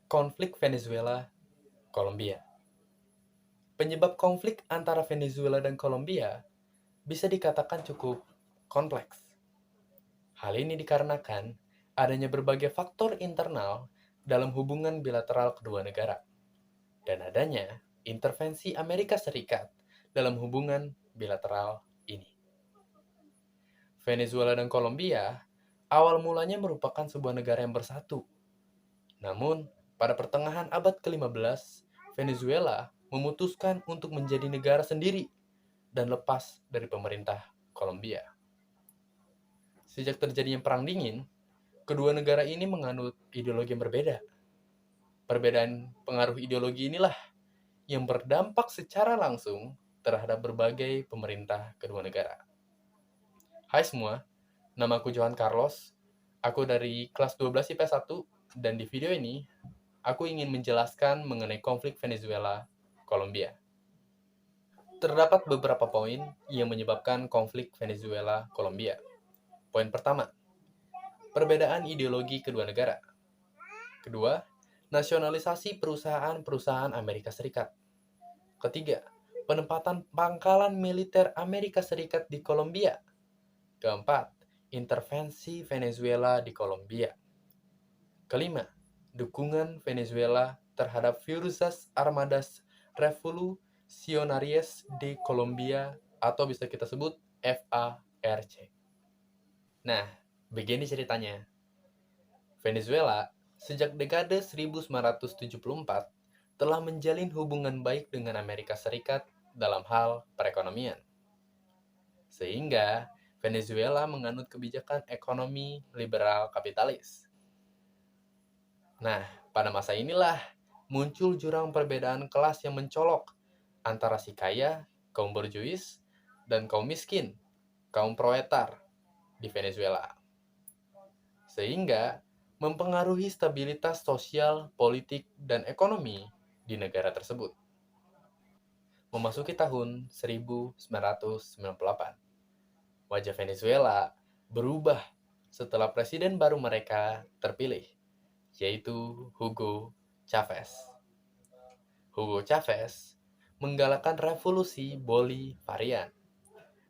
Konflik Venezuela-Kolombia. Penyebab konflik antara Venezuela dan Kolombia bisa dikatakan cukup kompleks. Hal ini dikarenakan adanya berbagai faktor internal dalam hubungan bilateral kedua negara dan adanya intervensi Amerika Serikat dalam hubungan bilateral ini. Venezuela dan Kolombia awal mulanya merupakan sebuah negara yang bersatu. Namun, pada pertengahan abad ke-15, Venezuela memutuskan untuk menjadi negara sendiri dan lepas dari pemerintah Kolombia. Sejak terjadinya Perang Dingin, kedua negara ini menganut ideologi yang berbeda. Perbedaan pengaruh ideologi inilah yang berdampak secara langsung terhadap berbagai pemerintah kedua negara. Hai semua, namaku Johan Carlos. Aku dari kelas 12 IPS 1 dan di video ini aku ingin menjelaskan mengenai konflik Venezuela-Kolombia. Terdapat beberapa poin yang menyebabkan konflik Venezuela-Kolombia. Poin pertama, perbedaan ideologi kedua negara. Kedua, nasionalisasi perusahaan-perusahaan Amerika Serikat. Ketiga, penempatan pangkalan militer Amerika Serikat di Kolombia. Keempat, intervensi Venezuela di Kolombia. Kelima, dukungan Venezuela terhadap Fuerzas Armadas Revolucionarias de Colombia atau bisa kita sebut FARC. Nah, begini ceritanya. Venezuela sejak dekade 1974 telah menjalin hubungan baik dengan Amerika Serikat dalam hal perekonomian. Sehingga Venezuela menganut kebijakan ekonomi liberal kapitalis. Nah, pada masa inilah muncul jurang perbedaan kelas yang mencolok antara si kaya, kaum borjuis, dan kaum miskin, kaum proletar di Venezuela. Sehingga mempengaruhi stabilitas sosial, politik, dan ekonomi di negara tersebut. Memasuki tahun 1998, wajah Venezuela berubah setelah presiden baru mereka terpilih, yaitu Hugo Chavez. Hugo Chavez menggalakkan revolusi Bolivarian.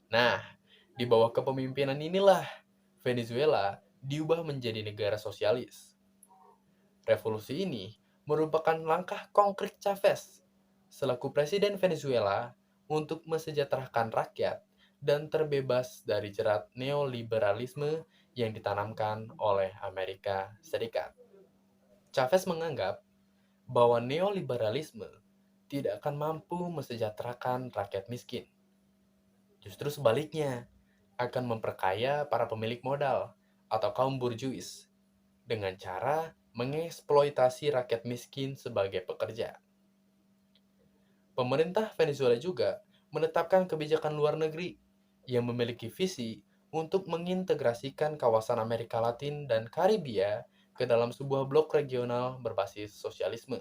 Nah, di bawah kepemimpinan inilah Venezuela diubah menjadi negara sosialis. Revolusi ini merupakan langkah konkret Chavez selaku presiden Venezuela untuk mesejahterakan rakyat dan terbebas dari jerat neoliberalisme yang ditanamkan oleh Amerika Serikat. Chavez menganggap bahwa neoliberalisme tidak akan mampu mesejahterakan rakyat miskin. Justru sebaliknya, akan memperkaya para pemilik modal atau kaum burjuis dengan cara mengeksploitasi rakyat miskin sebagai pekerja. Pemerintah Venezuela juga menetapkan kebijakan luar negeri yang memiliki visi untuk mengintegrasikan kawasan Amerika Latin dan Karibia ke dalam sebuah blok regional berbasis sosialisme.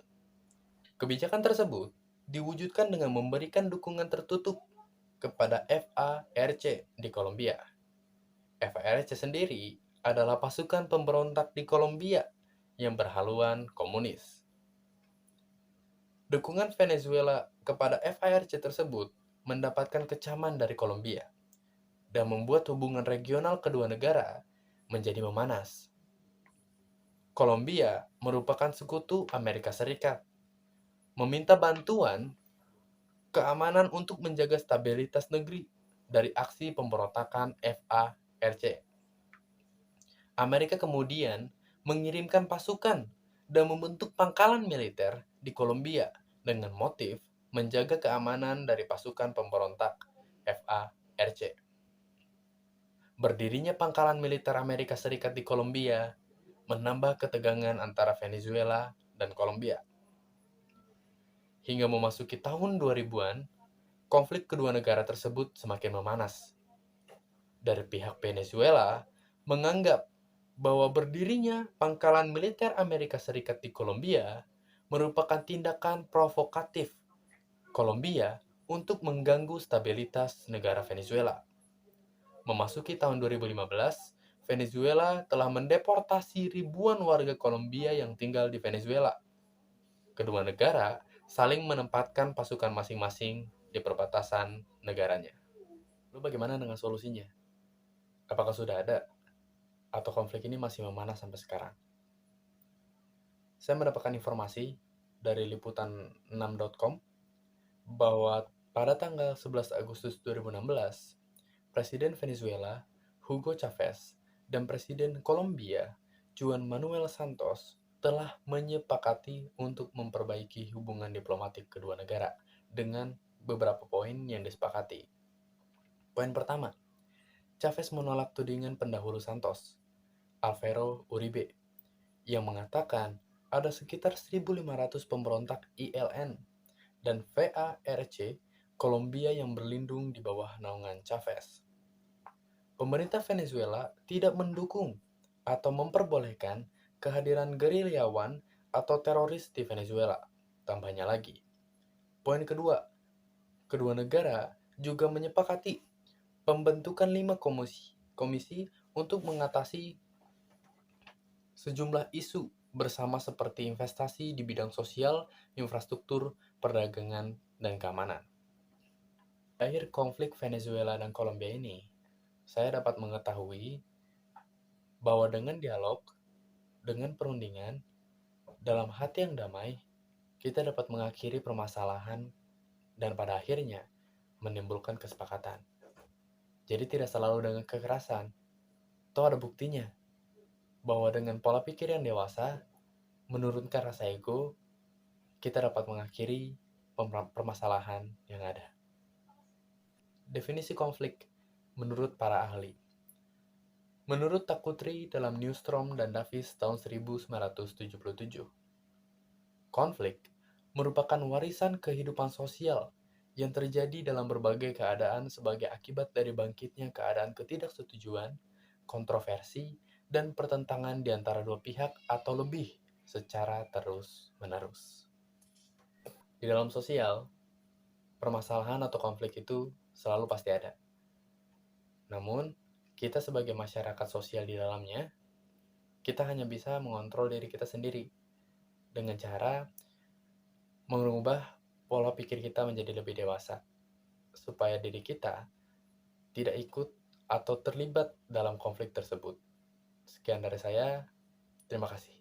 Kebijakan tersebut diwujudkan dengan memberikan dukungan tertutup kepada FARC di Kolombia. FARC sendiri adalah pasukan pemberontak di Kolombia yang berhaluan komunis. Dukungan Venezuela kepada FARC tersebut mendapatkan kecaman dari Kolombia dan membuat hubungan regional kedua negara menjadi memanas. Kolombia merupakan sekutu Amerika Serikat, meminta bantuan keamanan untuk menjaga stabilitas negeri dari aksi pemberontakan FARC. Amerika kemudian mengirimkan pasukan dan membentuk pangkalan militer di Kolombia dengan motif menjaga keamanan dari pasukan pemberontak FARC. Berdirinya pangkalan militer Amerika Serikat di Kolombia menambah ketegangan antara Venezuela dan Kolombia. Hingga memasuki tahun 2000-an, konflik kedua negara tersebut semakin memanas. Dari pihak Venezuela menganggap bahwa berdirinya pangkalan militer Amerika Serikat di Kolombia merupakan tindakan provokatif Kolombia untuk mengganggu stabilitas negara Venezuela. Memasuki tahun 2015, Venezuela telah mendeportasi ribuan warga Kolombia yang tinggal di Venezuela. Kedua negara saling menempatkan pasukan masing-masing di perbatasan negaranya. Lalu bagaimana dengan solusinya? Apakah sudah ada? Atau konflik ini masih memanas sampai sekarang? Saya mendapatkan informasi dari liputan6.com bahwa pada tanggal 11 Agustus 2016, Presiden Venezuela Hugo Chavez dan Presiden Kolombia Juan Manuel Santos telah menyepakati untuk memperbaiki hubungan diplomatik kedua negara dengan beberapa poin yang disepakati. Poin pertama, Chavez menolak tudingan pendahulu Santos, Alvaro Uribe, yang mengatakan ada sekitar 1.500 pemberontak ILN dan VARC Kolombia yang berlindung di bawah naungan Chavez. Pemerintah Venezuela tidak mendukung atau memperbolehkan kehadiran gerilyawan atau teroris di Venezuela. Tambahnya lagi. Poin kedua, kedua negara juga menyepakati pembentukan 5 komisi untuk mengatasi sejumlah isu bersama seperti investasi di bidang sosial, infrastruktur, perdagangan, dan keamanan. Akhir konflik Venezuela dan Kolombia ini, saya dapat mengetahui bahwa dengan dialog, dengan perundingan, dalam hati yang damai, kita dapat mengakhiri permasalahan dan pada akhirnya menimbulkan kesepakatan. Jadi tidak selalu dengan kekerasan. Toh ada buktinya bahwa dengan pola pikir yang dewasa, menurunkan rasa ego, kita dapat mengakhiri permasalahan yang ada. Definisi konflik menurut para ahli. Menurut Takutri dalam Newstrom dan Davis tahun 1977, konflik merupakan warisan kehidupan sosial yang terjadi dalam berbagai keadaan sebagai akibat dari bangkitnya keadaan ketidaksetujuan, kontroversi, dan pertentangan di antara dua pihak atau lebih secara terus-menerus. Di dalam sosial, permasalahan atau konflik itu selalu pasti ada. Namun, kita sebagai masyarakat sosial di dalamnya, kita hanya bisa mengontrol diri kita sendiri dengan cara mengubah pola pikir kita menjadi lebih dewasa, supaya diri kita tidak ikut atau terlibat dalam konflik tersebut. Sekian dari saya, terima kasih.